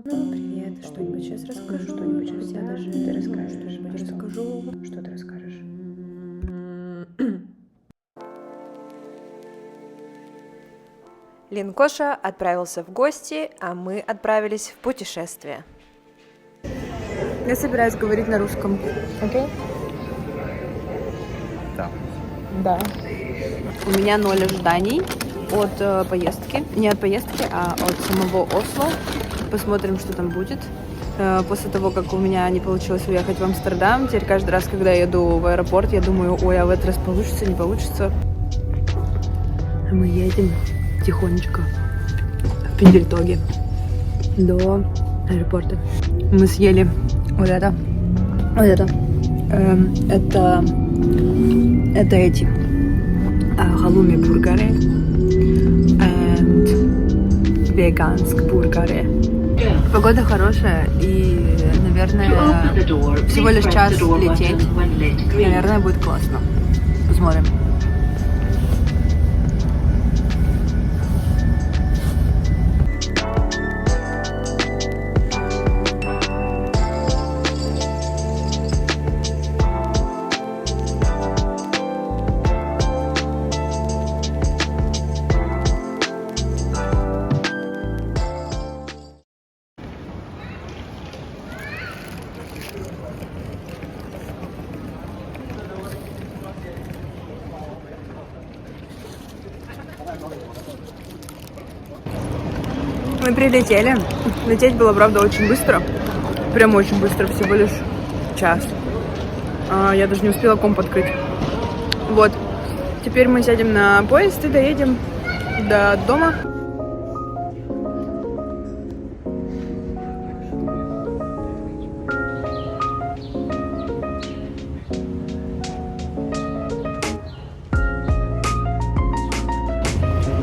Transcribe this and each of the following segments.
Ну, привет. Что-нибудь сейчас расскажу. Что-нибудь сейчас я даже ты расскажешь. Что-нибудь расскажу. Что ты расскажешь? Линкоша отправился в гости, а мы отправились в путешествие. Я собираюсь говорить на русском. Окей? Да. Да. У меня 0 ожиданий от поездки. Не от поездки, а от самого Осло. Посмотрим, что там будет. После того, как у меня не получилось уехать в Амстердам, теперь каждый раз, когда я еду в аэропорт, я думаю, ой, а в этот раз получится, не получится. А мы едем тихонечко в Пиндельтоге до аэропорта. Мы съели вот это. Это эти халуми бургеры and веганские бургеры. Погода хорошая и, наверное, всего лишь час лететь. Наверное, будет классно. Посмотрим. Мы прилетели. Лететь было, правда, очень быстро. Прям очень быстро, всего лишь час. Я даже не успела комп открыть. Вот. Теперь мы сядем на поезд и доедем до дома.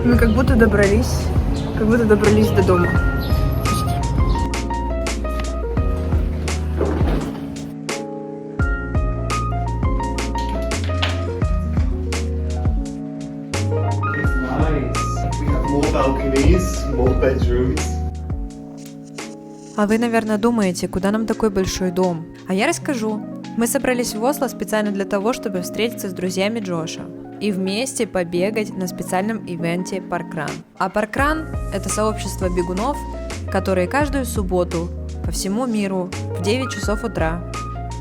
Мы как будто добрались до дома. А вы, наверное, думаете, куда нам такой большой дом? А я расскажу. Мы собрались в Осло специально для того, чтобы встретиться с друзьями Джоша и вместе побегать на специальном ивенте Паркран. А Паркран – это сообщество бегунов, которые каждую субботу по всему миру в 9 часов утра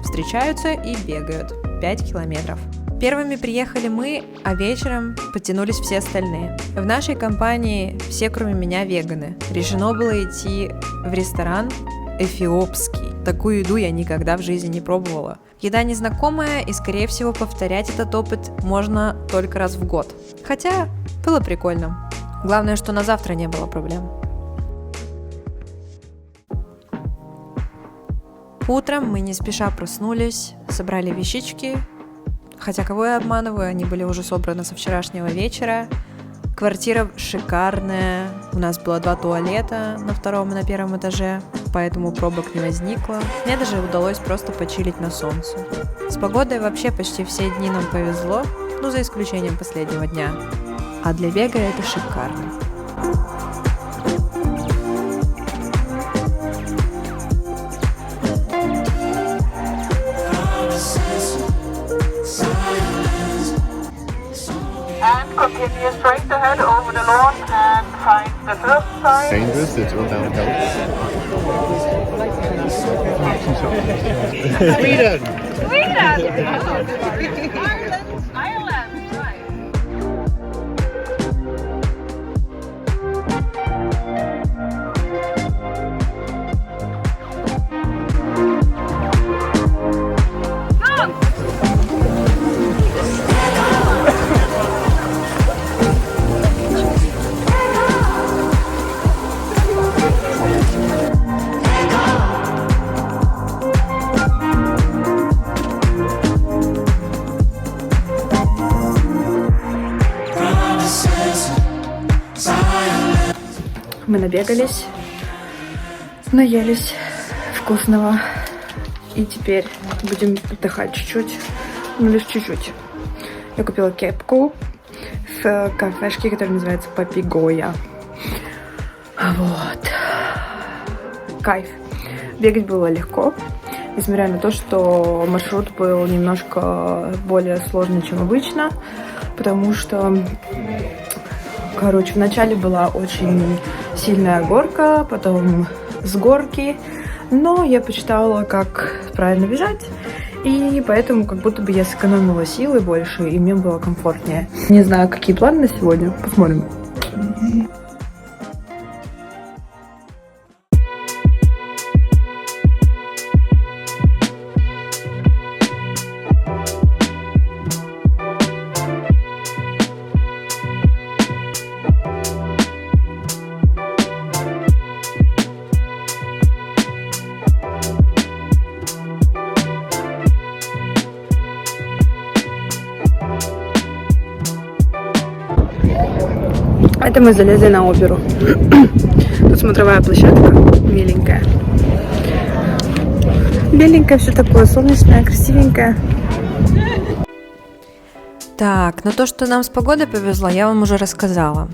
встречаются и бегают 5 километров. Первыми приехали мы, а вечером подтянулись все остальные. В нашей компании все, кроме меня, веганы. Решено было идти в ресторан эфиопский. Такую еду я никогда в жизни не пробовала. Еда незнакомая, и, скорее всего, повторять этот опыт можно только раз в год. Хотя, было прикольно. Главное, что на завтра не было проблем. Утром мы не спеша проснулись, собрали вещички. Хотя кого я обманываю, они были уже собраны со вчерашнего вечера. Квартира шикарная, у нас было 2 туалета на 2-м и на 1-м этаже, поэтому пробок не возникло. Мне даже удалось просто почилить на солнце. С погодой вообще почти все дни нам повезло, ну за исключением последнего дня. А для бега это шикарно. And continue straight ahead over the lawn and find the first sign. Dangerous, it's all downhill. Sweden! Ireland, right. Мы набегались, наелись вкусного. И теперь будем отдыхать чуть-чуть, ну лишь чуть-чуть. Я купила кепку в кафешке, которая называется Папигоя. Вот. кайф. Бегать было легко, несмотря на то, что маршрут был немножко более сложный, чем обычно, потому что, вначале была очень сильная горка, потом с горки, но я почитала, как правильно бежать, и поэтому как будто бы я сэкономила силы больше, и мне было комфортнее. Не знаю, какие планы на сегодня, посмотрим. Это мы залезли на оперу. Тут смотровая площадка, миленькая. Беленькое все такое, солнечное, красивенькое. Так, но то, что нам с погодой повезло, я вам уже рассказала.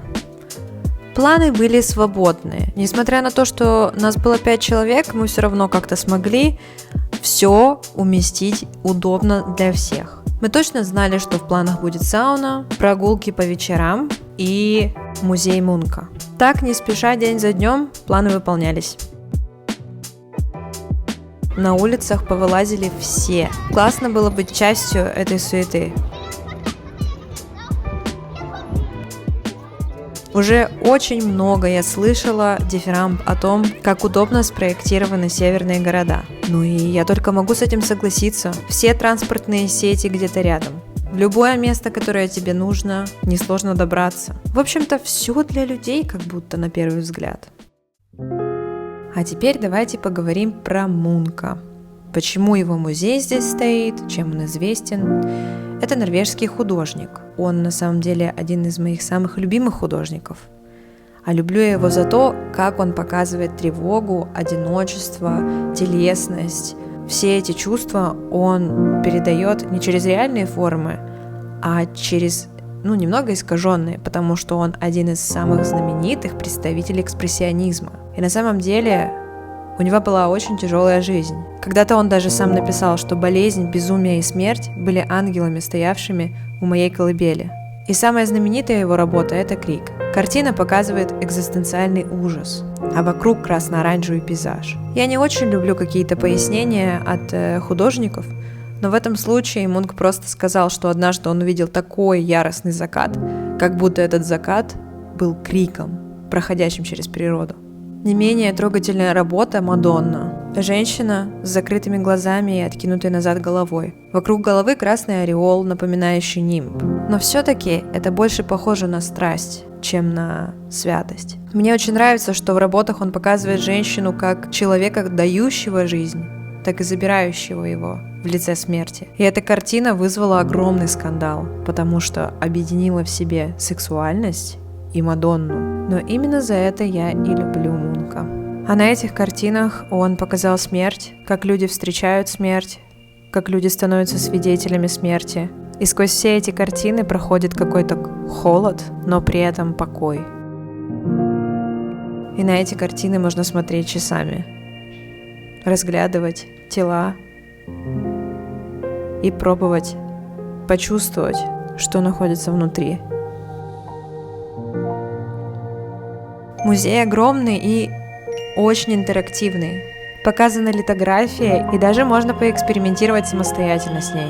Планы были свободные. Несмотря на то, что нас было 5 человек, мы все равно как-то смогли все уместить удобно для всех. Мы точно знали, что в планах будет сауна, прогулки по вечерам и музей Мунка. Так, не спеша, день за днем, планы выполнялись. На улицах повылазили все. Классно было быть частью этой суеты. Уже очень много я слышала дифирамб о том, как удобно спроектированы северные города. Ну и я только могу с этим согласиться. Все транспортные сети где-то рядом. В любое место, которое тебе нужно, несложно добраться. В общем-то, все для людей, как будто на первый взгляд. А теперь давайте поговорим про Мунка. Почему его музей здесь стоит, чем он известен? Это норвежский художник. Он на самом деле один из моих самых любимых художников. А люблю я его за то, как он показывает тревогу, одиночество, телесность. Все эти чувства он передает не через реальные формы, а через, немного искаженные, потому что он один из самых знаменитых представителей экспрессионизма. И на самом деле у него была очень тяжелая жизнь. Когда-то он даже сам написал, что болезнь, безумие и смерть были ангелами, стоявшими у моей колыбели. И самая знаменитая его работа – это «Крик». Картина показывает экзистенциальный ужас, а вокруг красно-оранжевый пейзаж. Я не очень люблю какие-то пояснения от художников, но в этом случае Мунк просто сказал, что однажды он увидел такой яростный закат, как будто этот закат был криком, проходящим через природу. Не менее трогательная работа «Мадонна». Женщина с закрытыми глазами и откинутой назад головой. Вокруг головы красный ореол, напоминающий нимб. Но все-таки это больше похоже на страсть, чем на святость. Мне очень нравится, что в работах он показывает женщину как человека, дающего жизнь, так и забирающего его в лице смерти. И эта картина вызвала огромный скандал, потому что объединила в себе сексуальность и Мадонну. Но именно за это я и люблю Мунка. А на этих картинах он показал смерть, как люди встречают смерть, как люди становятся свидетелями смерти. И сквозь все эти картины проходит какой-то холод, но при этом покой. И на эти картины можно смотреть часами, разглядывать тела и пробовать почувствовать, что находится внутри. Музей огромный и очень интерактивный. Показана литография, и даже можно поэкспериментировать самостоятельно с ней.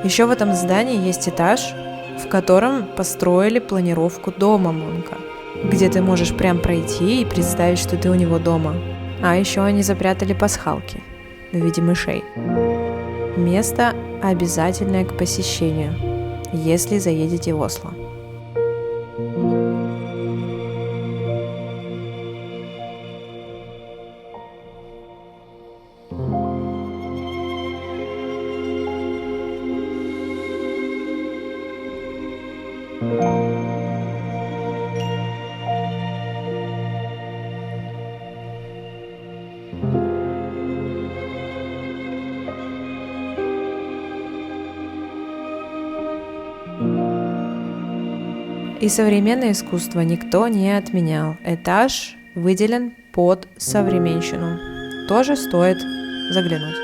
Еще в этом здании есть этаж, в котором построили планировку дома Мунка, где ты можешь прям пройти и представить, что ты у него дома. А еще они запрятали пасхалки в виде мышей. Место обязательное к посещению, если заедете в Осло. И современное искусство никто не отменял. Этаж выделен под современщину. Тоже стоит заглянуть.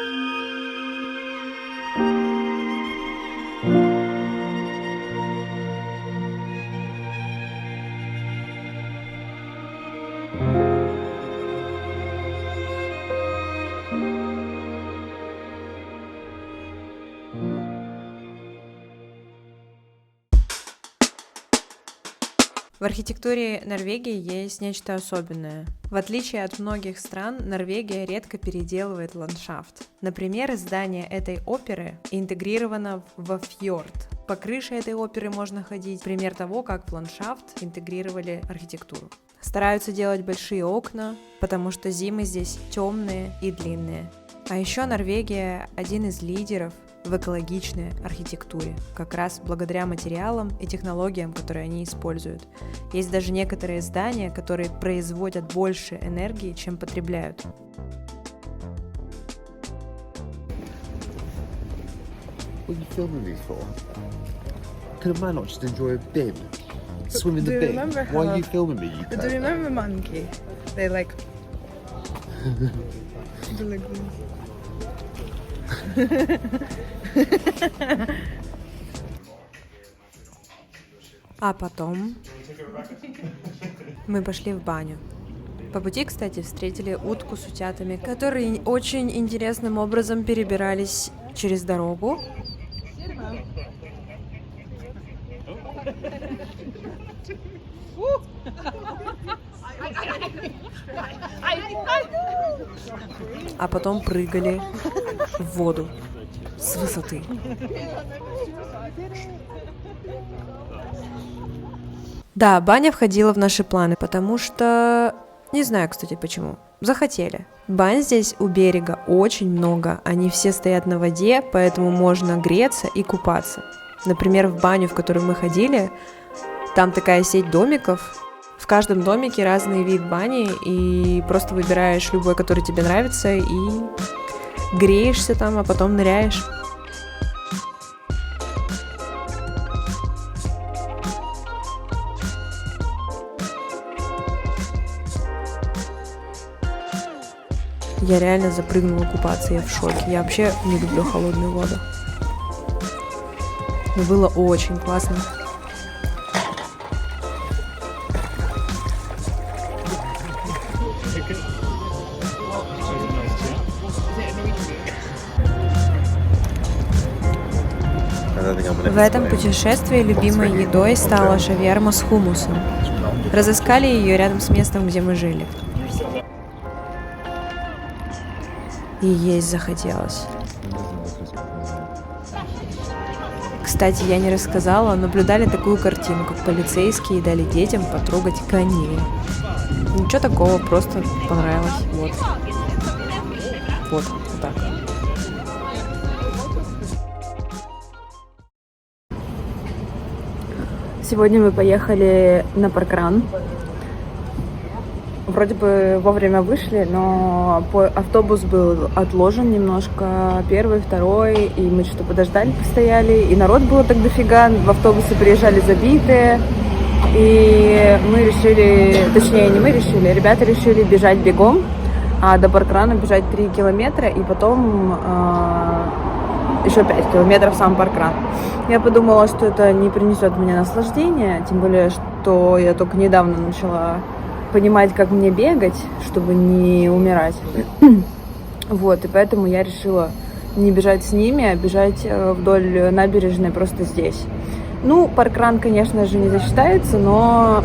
В архитектуре Норвегии есть нечто особенное. В отличие от многих стран, Норвегия редко переделывает ландшафт. Например, здание этой оперы интегрировано во фьорд. По крыше этой оперы можно ходить. Пример того, как в ландшафт интегрировали архитектуру. Стараются делать большие окна, потому что зимы здесь темные и длинные. А еще Норвегия один из лидеров в экологичной архитектуре, как раз благодаря материалам и технологиям, которые они используют. Есть даже некоторые здания, которые производят больше энергии, чем потребляют. What are you filming me for? Could a man not just enjoy a bin? Swim in the bin? Why are you filming me, you Do you remember monkey? They like do like this. А потом мы пошли в баню. По пути, кстати, встретили утку с утятами, которые очень интересным образом перебирались через дорогу. А потом прыгали в воду с высоты. Да, баня входила в наши планы, потому что... Не знаю, кстати, почему. Захотели. Бань здесь у берега очень много, они все стоят на воде, поэтому можно греться и купаться. Например, в баню, в которую мы ходили, там такая сеть домиков. В каждом домике разный вид бани, и просто выбираешь любой, который тебе нравится, и греешься там, а потом ныряешь. Я реально запрыгнула купаться, я в шоке. Я вообще не люблю холодную воду. Но было очень классно. В этом путешествии любимой едой стала шаверма с хумусом. Разыскали ее рядом с местом, где мы жили. И есть захотелось. Кстати, я не рассказала, наблюдали такую картину, как полицейские дали детям потрогать коней. Ничего такого, просто понравилось. Вот. Вот так. Сегодня мы поехали на паркран. Вроде бы вовремя вышли, но автобус был отложен немножко, первый, второй, и мы что-то подождали, постояли, и народ было так дофига, в автобусы приезжали забитые, и мы решили, точнее не мы решили, ребята решили бежать бегом, а до паркрана бежать 3 километра, и потом еще 5 километров сам паркран. Я подумала, что это не принесет мне наслаждения, тем более, что я только недавно начала понимать, как мне бегать, чтобы не умирать. Вот, и поэтому я решила не бежать с ними, а бежать вдоль набережной просто здесь. Ну, паркран, конечно же, не засчитается, но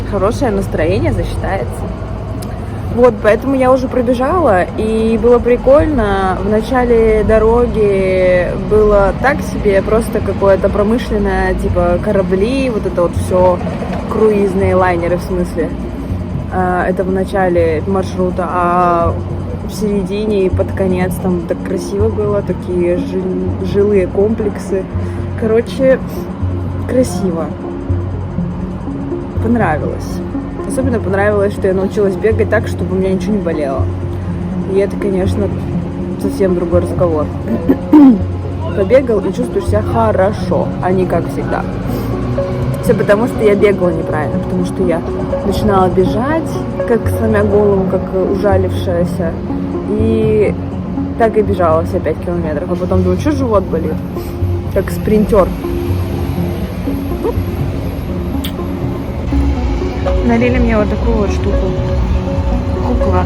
хорошее настроение засчитается. Вот, поэтому я уже пробежала, и было прикольно. В начале дороги было так себе, просто какое-то промышленное, типа корабли, вот это вот все, круизные лайнеры в смысле. Это в начале маршрута, а в середине и под конец там так красиво было, такие жилые комплексы. Короче, красиво. Понравилось. Особенно понравилось, что я научилась бегать так, чтобы у меня ничего не болело. И это, конечно, совсем другой разговор. Побегал и чувствуешь себя хорошо, а не как всегда. Все потому, что я бегала неправильно, потому что я начинала бежать, как сломя голову, как ужалившаяся, и так и бежала все 5 километров, а потом думаю, что живот болит, как спринтер. Налили мне вот такую вот штуку, куклад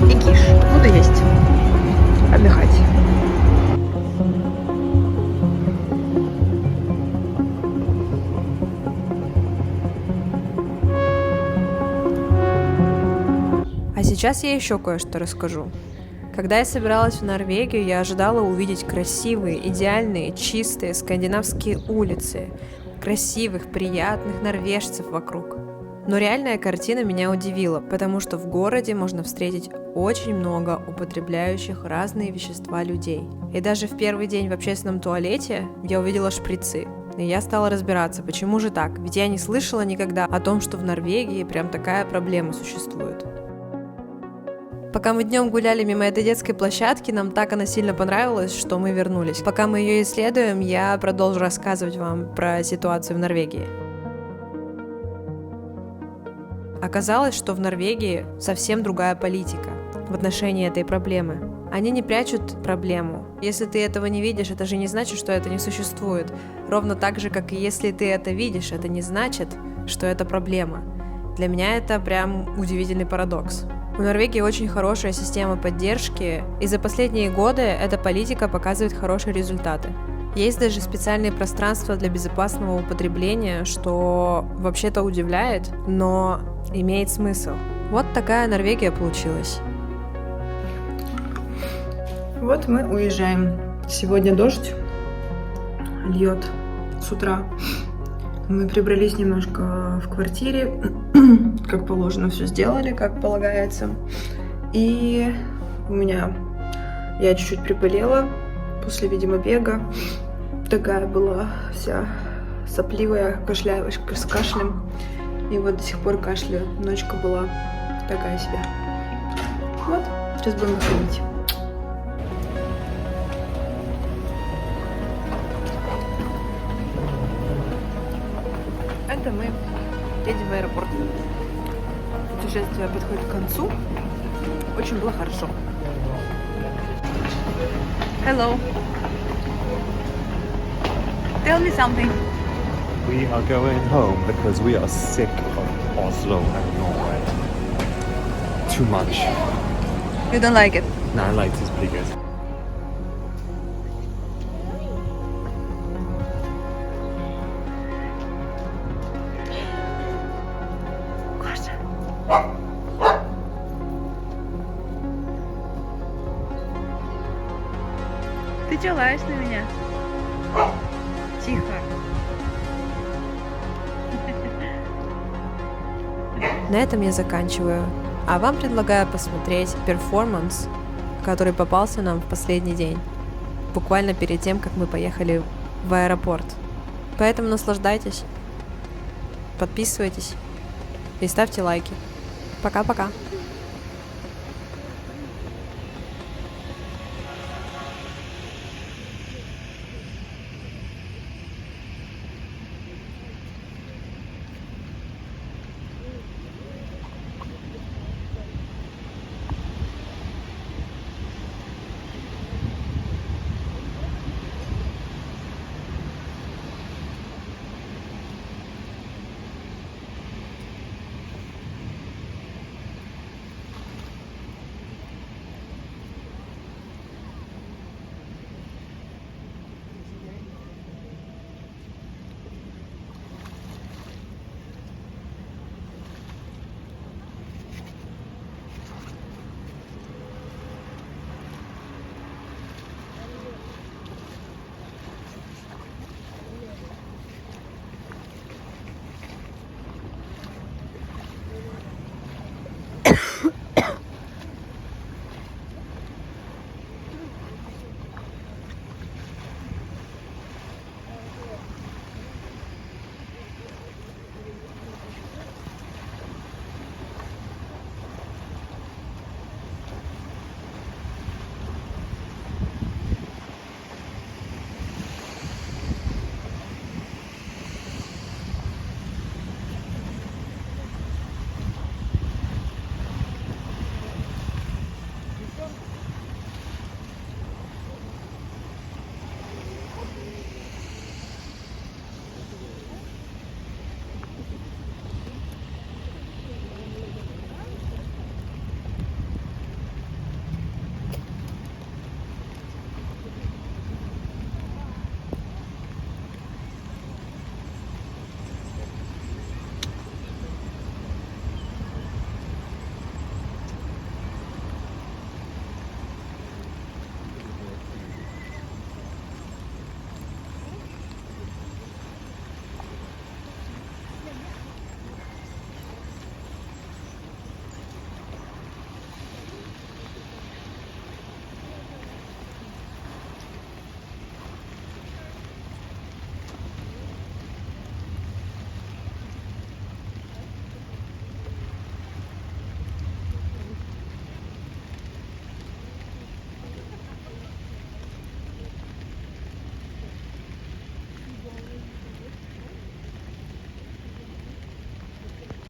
и киш, буду есть, отдыхать. Сейчас я еще кое-что расскажу. Когда я собиралась в Норвегию, я ожидала увидеть красивые, идеальные, чистые скандинавские улицы, красивых, приятных норвежцев вокруг. Но реальная картина меня удивила, потому что в городе можно встретить очень много употребляющих разные вещества людей. И даже в первый день в общественном туалете я увидела шприцы. И я стала разбираться, почему же так, ведь я не слышала никогда о том, что в Норвегии прям такая проблема существует. Пока мы днем гуляли мимо этой детской площадки, нам так она сильно понравилась, что мы вернулись. Пока мы ее исследуем, я продолжу рассказывать вам про ситуацию в Норвегии. Оказалось, что в Норвегии совсем другая политика в отношении этой проблемы. Они не прячут проблему. Если ты этого не видишь, это же не значит, что это не существует. Ровно так же, как и если ты это видишь, это не значит, что это проблема. Для меня это прям удивительный парадокс. У Норвегии очень хорошая система поддержки, и за последние годы эта политика показывает хорошие результаты. Есть даже специальные пространства для безопасного употребления, что вообще-то удивляет, но имеет смысл. Вот такая Норвегия получилась. Вот мы уезжаем. Сегодня дождь льет с утра. Мы прибрались немножко в квартире, как положено, все сделали, как полагается. И я чуть-чуть приболела после, видимо, бега. Такая была вся сопливая, с кашлем. И вот до сих пор кашляю. Ночка была такая себе. Вот, сейчас будем выходить. Это мы едем в аэропорт. Путешествие подходит к концу. Очень было хорошо. Hello. Tell me something. We are going home because we are sick of Oslo and Norway. Too much. You don't like it? No, I like this pretty good. Ты чё лаешь на меня? Тихо. На этом я заканчиваю. А вам предлагаю посмотреть перформанс, который попался нам в последний день, буквально перед тем, как мы поехали в аэропорт. Поэтому наслаждайтесь, подписывайтесь и ставьте лайки. Пока-пока.